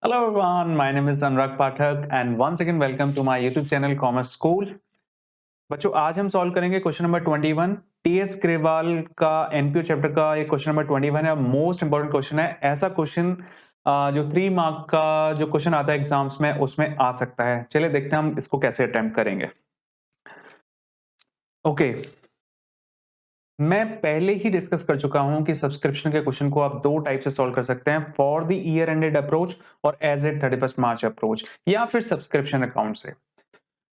Hello everyone, my name is Anurag Pathak and once again welcome to my YouTube channel Commerce School। बच्चों आज हम solve करेंगे question number 21 TS Grewal का NPO chapter का ये question number 21 है। Most important question है। ऐसा क्वेश्चन जो 3 मार्क का जो क्वेश्चन आता है एग्जाम्स में उसमें आ सकता है। चलिए देखते हैं हम इसको कैसे अटेम्प्ट करेंगे। ओके, मैं पहले ही डिस्कस कर चुका हूं कि सब्सक्रिप्शन के क्वेश्चन को आप दो टाइप से सॉल्व कर सकते हैं, for the year ended approach और एज एट 31 मार्च अप्रोच, या फिर सब्सक्रिप्शन अकाउंट से।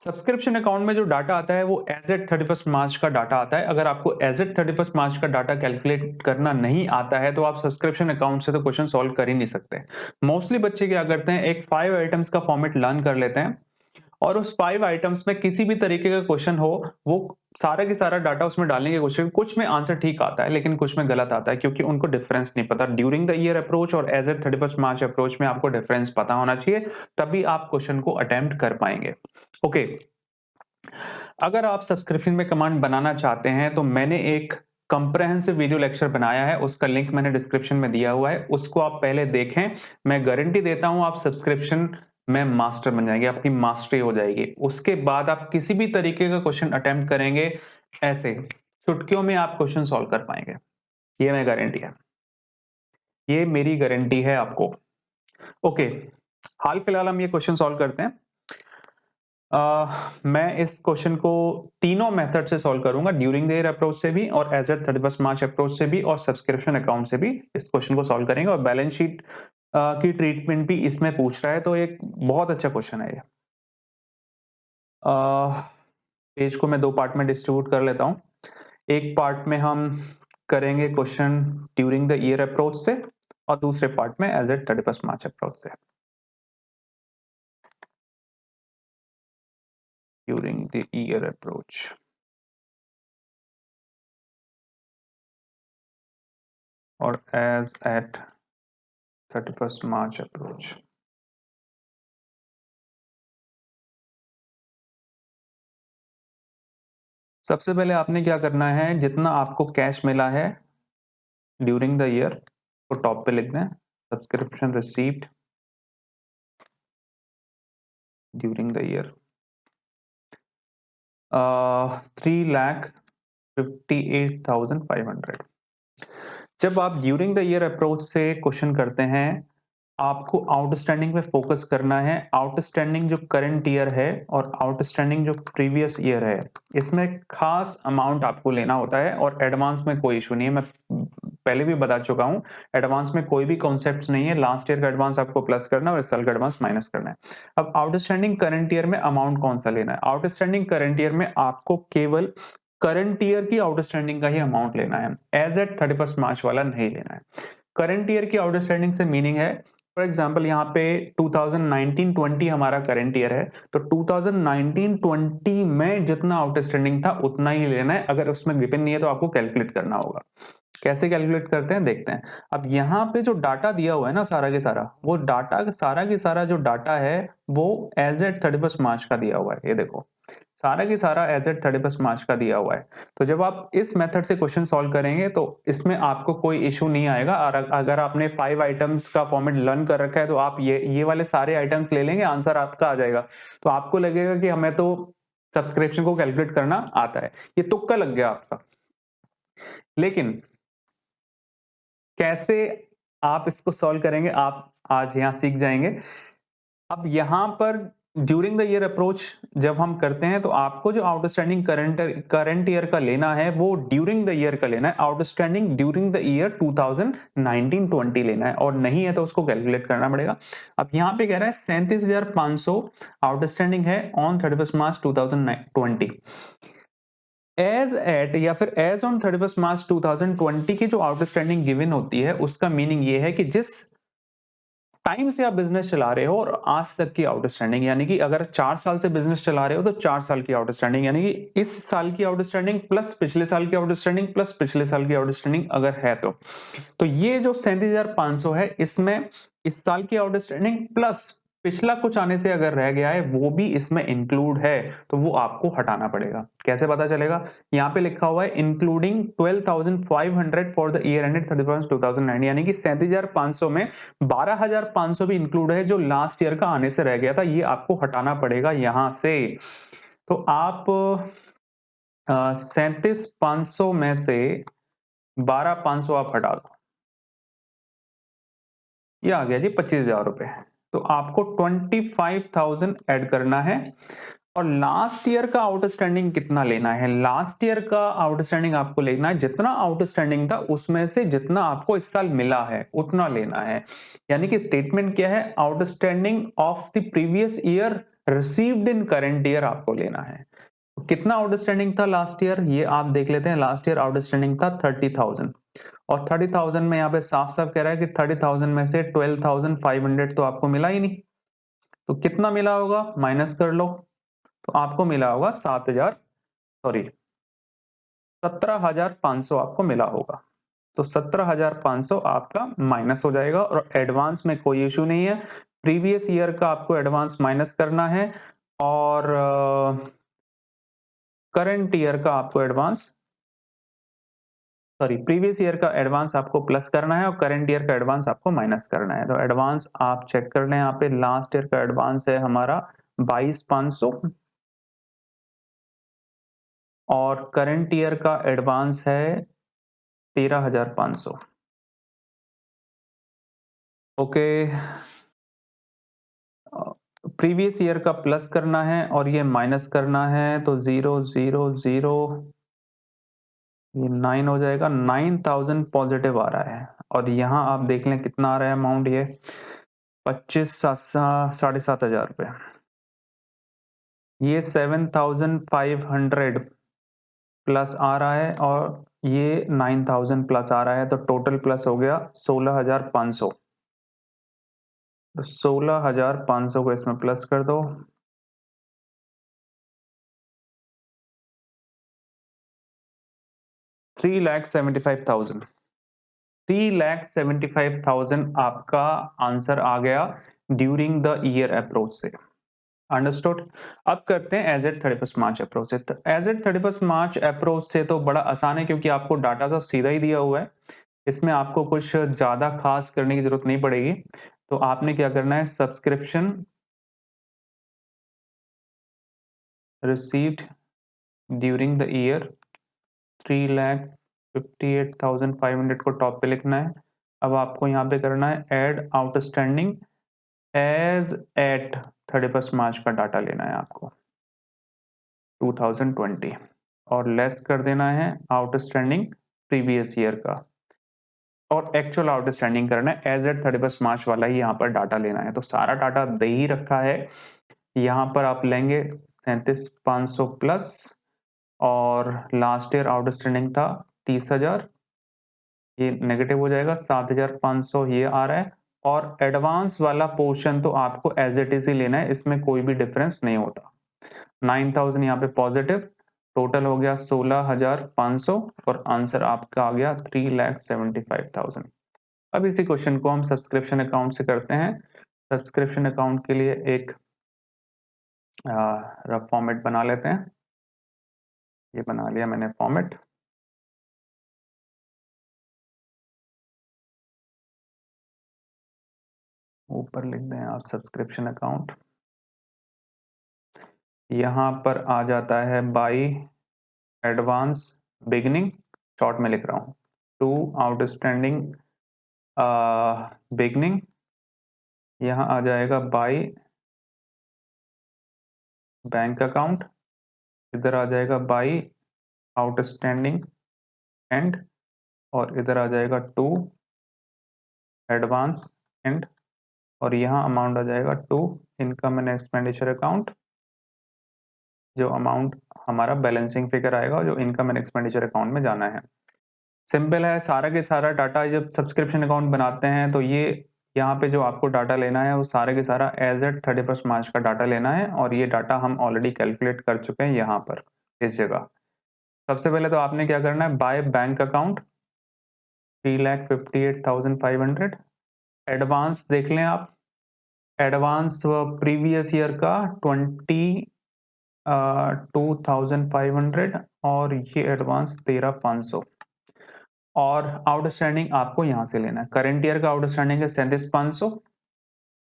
सब्सक्रिप्शन अकाउंट में जो डाटा आता है वो एज एट 31 मार्च का डाटा आता है। अगर आपको एज एट 31 मार्च का डाटा कैलकुलेट करना नहीं आता है तो आप सब्सक्रिप्शन अकाउंट से तो क्वेश्चन सॉल्व कर ही नहीं सकते। मोस्टली बच्चे क्या करते हैं, एक 5 आइटम्स का फॉर्मेट लर्न कर लेते हैं और उस 5 आइटम्स में किसी भी तरीके का क्वेश्चन हो वो सारा के सारा डाटा उसमें डालने की कोशिश। कुछ में आंसर ठीक आता है लेकिन कुछ में गलत आता है क्योंकि उनको डिफरेंस नहीं पता। ड्यूरिंग द ईयर अप्रोच और एज एट 31 मार्च अप्रोच में आपको डिफरेंस पता होना चाहिए, तभी आप क्वेश्चन को अटेम्प्ट कर पाएंगे। ओके, अगर आप सब्सक्रिप्शन में कमांड बनाना चाहते हैं तो मैंने एक कंप्रेहेंसिव वीडियो लेक्चर बनाया है, उसका लिंक मैंने डिस्क्रिप्शन में दिया हुआ है, उसको आप पहले देखें। मैं गारंटी देता हूं आप सब्सक्रिप्शन में मास्टर बन जाएंगे, आपकी मास्टरी हो जाएगी। उसके बाद आप किसी भी तरीके का क्वेश्चन अटेम्प्ट करेंगे, ऐसे चुटकियों में आप क्वेश्चन सॉल्व कर पाएंगे। ये मैं गारंटी है, ये मेरी गारंटी है आपको। ओके, हाल फिलहाल हम ये क्वेश्चन सॉल्व करते हैं। मैं इस क्वेश्चन को तीनों मेथड से सॉल्व करूंगा, ड्यूरिंग द ईयर अप्रोच से भी और एज एट 31 मार्च अप्रोच से भी और सब्सक्रिप्शन अकाउंट से भी इस क्वेश्चन को सॉल्व करेंगे। और बैलेंस शीट की ट्रीटमेंट भी इसमें पूछ रहा है, तो एक बहुत अच्छा क्वेश्चन है ये। पेज को मैं दो पार्ट में डिस्ट्रीब्यूट कर लेता हूं। एक पार्ट में हम करेंगे question during the year approach से और दूसरे पार्ट में एज एट 31 मार्च अप्रोच से। ड्यूरिंग द ईयर अप्रोच और एज एट 31 मार्च अप्रोच। सबसे पहले आपने क्या करना है, जितना आपको कैश मिला है ड्यूरिंग द ईयर वो टॉप पे लिख दें। Subscription received during the year 3,58,500। जब आप ड्यूरिंग द ईयर अप्रोच से क्वेश्चन करते हैं, आपको आउटस्टैंडिंग पे फोकस करना है। आउटस्टैंडिंग जो करंट ईयर है और आउटस्टैंडिंग जो प्रीवियस ईयर है, इसमें खास अमाउंट आपको लेना होता है। और एडवांस में कोई इशू नहीं है, मैं पहले भी बता चुका हूं, एडवांस में कोई भी कॉन्सेप्ट नहीं है। लास्ट ईयर का एडवांस आपको प्लस करना है और इस साल का एडवांस माइनस करना है। अब आउटस्टैंडिंग करंट ईयर में अमाउंट कौन सा लेना है? आउटस्टैंडिंग करंट ईयर में आपको केवल करंट ईयर की आउटस्टैंडिंग का ही अमाउंट लेना है, एज एट 31 मार्च वाला नहीं लेना है। करंट ईयर की आउटस्टैंडिंग से मीनिंग है, फॉर एग्जांपल यहाँ पे 2019-20 हमारा करंट ईयर है, तो 2019-20 में जितना आउटस्टैंडिंग था उतना ही लेना है। अगर उसमें गिवन नहीं है तो आपको कैलकुलेट करना होगा। कैसे कैलकुलेट करते हैं देखते हैं। अब यहाँ पे जो डाटा दिया हुआ है ना, सारा के सारा, वो डाटा सारा के सारा जो डाटा है वो एज एट 31 मार्च का दिया हुआ है। ये देखो, सारा की सारा एज एट 31 मार्च का दिया हुआ है। तो जब आप इस मेथड से क्वेश्चन सॉल्व करेंगे तो इसमें आपको कोई इशू नहीं आएगा। और अगर आपने 5 आइटम्स का फॉर्मेट लर्न कर रखा है तो आप ये वाले सारे आइटम्स ले लेंगे, आंसर आपका आ जाएगा। तो आपको लगेगा कि हमें तो सब्सक्रिप्शन को कैलकुलेट करना आता है, ये तुक्का लग गया आपका। लेकिन कैसे आप इसको सॉल्व करेंगे आप आज यहां सीख जाएंगे। अब यहां पर ड्यूरिंग द ईयर अप्रोच जब हम करते हैं तो आपको जो आउटस्टैंडिंग करंट ईयर का लेना है वो ड्यूरिंग द ईयर का लेना है। आउटस्टैंडिंग ड्यूरिंग द ईयर 2019-20 लेना है, और नहीं है तो उसको कैलकुलेट करना पड़ेगा। अब यहां पे कह रहा है 37,500 आउटस्टैंडिंग है ऑन 31 मार्च 2020। एज एट या फिर एज ऑन 31 मार्च 2020 की जो आउटस्टैंडिंग गिवन होती है उसका मीनिंग ये है कि जिस टाइम से आप बिजनेस चला रहे हो और आज तक की आउटस्टैंडिंग, यानी कि अगर 4 साल से बिजनेस चला रहे हो तो 4 साल की आउटस्टैंडिंग, यानी कि इस साल की आउटस्टैंडिंग प्लस पिछले साल की आउटस्टैंडिंग प्लस पिछले साल की आउटस्टैंडिंग अगर है तो ये जो 37,500 है इसमें इस साल की आउटस्टैंडिंग प्लस पिछला कुछ आने से अगर रह गया है वो भी इसमें इंक्लूड है तो वो आपको हटाना पड़ेगा। कैसे पता चलेगा? यहाँ पे लिखा हुआ है including 12,500 for the year ended 31 2009, यानी कि 37,500 में 12,500 भी इंक्लूड है जो लास्ट ईयर का आने से रह गया था, ये आपको हटाना पड़ेगा यहां से। तो आप 37,500 में से 12,500 आप हटा दो, ये आ गया जी 25,000 रुपए। तो आपको 25,000 ऐड करना है और लास्ट ईयर का आउटस्टैंडिंग कितना लेना है? लास्ट ईयर का आउटस्टैंडिंग आपको लेना है जितना आउटस्टैंडिंग था उसमें से जितना आपको इस साल मिला है उतना लेना है। यानी कि स्टेटमेंट क्या है? Outstanding of the previous year received in current year आपको लेना है। तो कितना आउटस्टैंडिंग था लास्ट ईयर, ये आप देख लेते हैं। लास्ट ईयर आउटस्टैंडिंग था 30,000 और 30,000 में यहाँ पे साफ साफ कह रहा है कि 30,000 में से 12,500 तो आपको मिला ही नहीं, तो कितना मिला होगा माइनस कर लो। तो आपको मिला होगा 17,500 आपको मिला होगा। तो 17,500 आपका माइनस हो जाएगा और एडवांस में कोई इश्यू नहीं है। प्रीवियस ईयर का आपको एडवांस माइनस करना है और करंट ईयर का आपको एडवांस, सॉरी, प्रीवियस ईयर का एडवांस आपको प्लस करना है और करंट ईयर का एडवांस आपको माइनस करना है। तो एडवांस आप चेक कर लें, यहाँ पे लास्ट ईयर का एडवांस है हमारा 22,500 और करंट ईयर का एडवांस है 13,500। ओके, प्रीवियस ईयर का प्लस करना है और ये माइनस करना है, तो 0,0,0 ये 9 हो जाएगा। 9,000 पॉजिटिव आ रहा है और यहाँ आप देख लें कितना आ रहा है अमाउंट, ये 25 7,500 रुपए। ये 7,500 प्लस आ रहा है और ये 9,000 प्लस आ रहा है, तो टोटल प्लस हो गया 16,500। तो 16,500 को इसमें प्लस कर दो, 3,75,000। 3,75,000 आपका आंसर आ गया ड्यूरिंग द ईयर अप्रोच से। अंडरस्टूड। अब करते हैं एज एट 31 मार्च अप्रोच से। तो एज एट 31 मार्च अप्रोच से तो बड़ा आसान है क्योंकि आपको डाटा तो सीधा ही दिया हुआ है, इसमें आपको कुछ ज्यादा खास करने की जरूरत नहीं पड़ेगी। तो आपने क्या करना है, subscription received during the year 3,58,500 को टॉप पे लिखना है। अब आपको यहाँ पे करना है ऐड आउटस्टैंडिंग एज एट 31 मार्च का डाटा लेना है आपको 2020 और लेस कर देना है आउटस्टैंडिंग प्रीवियस ईयर का और एक्चुअल आउटस्टैंडिंग करना है एज एट 31 मार्च वाला ही यहाँ पर डाटा लेना है। तो सारा डाटा दे ही रखा है, यहाँ पर आप लेंगे 37,500 प्लस और लास्ट ईयर आउटस्टैंडिंग था 30,000, ये नेगेटिव हो जाएगा, 7,500 ये आ रहा है और एडवांस वाला पोर्शन तो आपको एज इट इज ही लेना है, इसमें कोई भी डिफरेंस नहीं होता। 9,000 यहाँ पे पॉजिटिव, टोटल हो गया 16,500 और आंसर आपका आ गया 3,75,000। अब इसी क्वेश्चन को हम सब्सक्रिप्शन अकाउंट से करते हैं। सब्सक्रिप्शन अकाउंट के लिए एक रफ फॉर्मेट बना लेते हैं। ये बना लिया मैंने फॉर्मेट। ऊपर लिख दें आप सब्सक्रिप्शन अकाउंट। यहाँ पर आ जाता है बाई एडवांस बिगनिंग, शॉर्ट में लिख रहा हूँ, टू आउटस्टैंडिंग बिगनिंग, यहाँ आ जाएगा बाई बैंक अकाउंट, इधर आ जाएगा बाई आउटस्टैंडिंग एंड और इधर आ जाएगा टू एडवांस एंड और यहाँ अमाउंट आ जाएगा to income and expenditure account, जो अमाउंट हमारा बैलेंसिंग फिगर आएगा जो इनकम एंड एक्सपेंडिचर अकाउंट में जाना है। सिंपल है, सारा के सारा डाटा जब सब्सक्रिप्शन अकाउंट बनाते हैं तो ये यहाँ पे जो आपको डाटा लेना है वो सारे के सारा एज एट 31 मार्च का डाटा लेना है और ये डाटा हम ऑलरेडी कैलकुलेट कर चुके हैं यहाँ पर इस जगह। सबसे पहले तो आपने क्या करना है, बाय बैंक अकाउंट 3,58,500 एडवांस देख लें आप, एडवांस प्रीवियस ईयर का 22,500 और ये एडवांस 13,500 और आउटस्टैंडिंग आपको यहाँ से लेना है। करंट ईयर का आउटस्टैंडिंग है 37,500,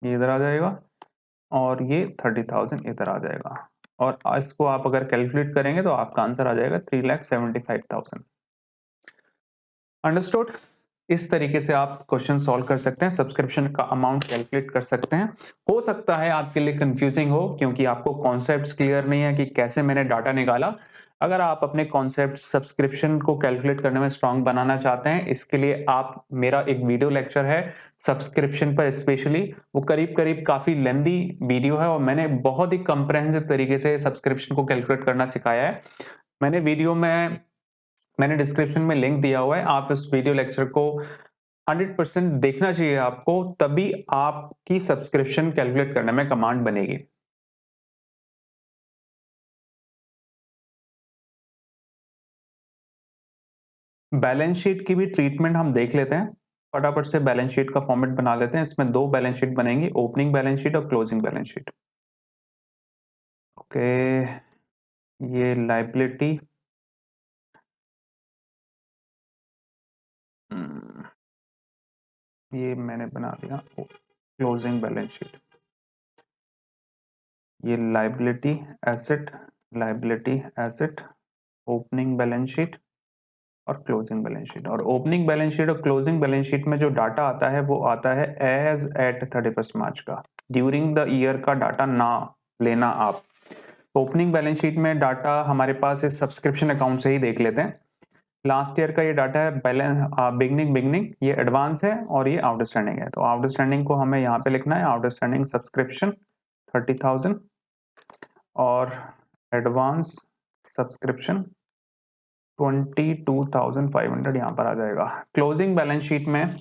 ये इधर आ जाएगा और ये 30,000 इधर आ जाएगा और इसको आप अगर कैलकुलेट करेंगे तो आपका आंसर आ जाएगा 3,75,000। अंडरस्टूड? इस तरीके से आप क्वेश्चन सॉल्व कर सकते हैं, सब्सक्रिप्शन का अमाउंट कैलकुलेट कर सकते हैं। हो सकता है आपके लिए कंफ्यूजिंग हो क्योंकि आपको कॉन्सेप्ट्स क्लियर नहीं है कि कैसे मैंने डाटा निकाला। अगर आप अपने कॉन्सेप्ट सब्सक्रिप्शन को कैलकुलेट करने में स्ट्रांग बनाना चाहते हैं, इसके लिए आप मेरा एक वीडियो लेक्चर है सब्सक्रिप्शन पर स्पेशली, वो करीब-करीब काफी लेंथी वीडियो है और मैंने बहुत ही कॉम्प्रिहेंसिव तरीके से सब्सक्रिप्शन को कैलकुलेट करना सिखाया है। मैंने डिस्क्रिप्शन में लिंक दिया हुआ है, आप इस वीडियो लेक्चर को 100% देखना चाहिए आपको, तभी आपकी सब्सक्रिप्शन कैलकुलेट करने में कमांड बनेगी। बैलेंस शीट की भी ट्रीटमेंट हम देख लेते हैं। फटाफट से बैलेंस शीट का फॉर्मेट बना लेते हैं। इसमें 2 बैलेंस शीट बनेंगी, ओपनिंग बैलेंस शीट और क्लोजिंग बैलेंस शीट। ओके, ये लायबिलिटी, ये मैंने बना दिया क्लोजिंग बैलेंस शीट। ये liability asset, opening balance sheet और क्लोजिंग बैलेंस शीट। और ओपनिंग बैलेंस शीट और क्लोजिंग बैलेंस शीट में जो डाटा आता है वो आता है एज एट 31 मार्च का। ड्यूरिंग द ईयर का डाटा ना लेना आप। ओपनिंग बैलेंस शीट में डाटा हमारे पास इस सब्सक्रिप्शन अकाउंट से ही देख लेते हैं। लास्ट ईयर का ये डाटा है बैलेंस बिगनिंग, ये एडवांस है और ये आउटस्टैंडिंग है। तो आउटस्टैंडिंग को हमें यहाँ पे लिखना है, आउटस्टैंडिंग सब्सक्रिप्शन 30,000 और एडवांस सब्सक्रिप्शन 22,500 यहाँ पर आ जाएगा। क्लोजिंग बैलेंस शीट में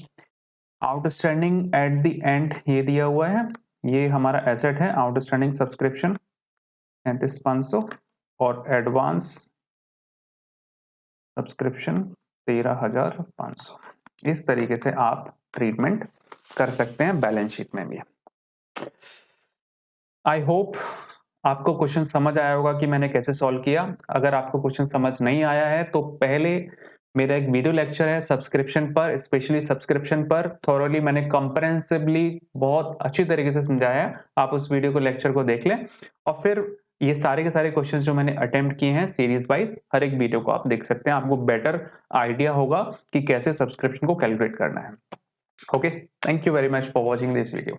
आउटस्टैंडिंग एट द एंड ये दिया हुआ है, ये हमारा एसेट है आउटस्टैंडिंग सब्सक्रिप्शन 35,500 और एडवांस सब्सक्रिप्शन 13,500। इस तरीके से आप ट्रीटमेंट कर सकते हैं बैलेंस शीट में भी। आई होप आपको क्वेश्चन समझ आया होगा कि मैंने कैसे सॉल्व किया। अगर आपको क्वेश्चन समझ नहीं आया है तो पहले मेरा एक वीडियो लेक्चर है सब्सक्रिप्शन पर, स्पेशली सब्सक्रिप्शन पर थॉरोली मैंने कंप्रेहेंसिवली बहुत अच्छी तरीके से समझाया है। आप उस वीडियो को लेक्चर को देख लें और फिर ये सारे के सारे क्वेश्चंस जो मैंने अटेम्प्ट किए हैं सीरीज वाइज, हर एक वीडियो को आप देख सकते हैं। आपको बेटर आइडिया होगा कि कैसे सब्सक्रिप्शन को कैलकुलेट करना है। Okay, thank you very much for watching this video.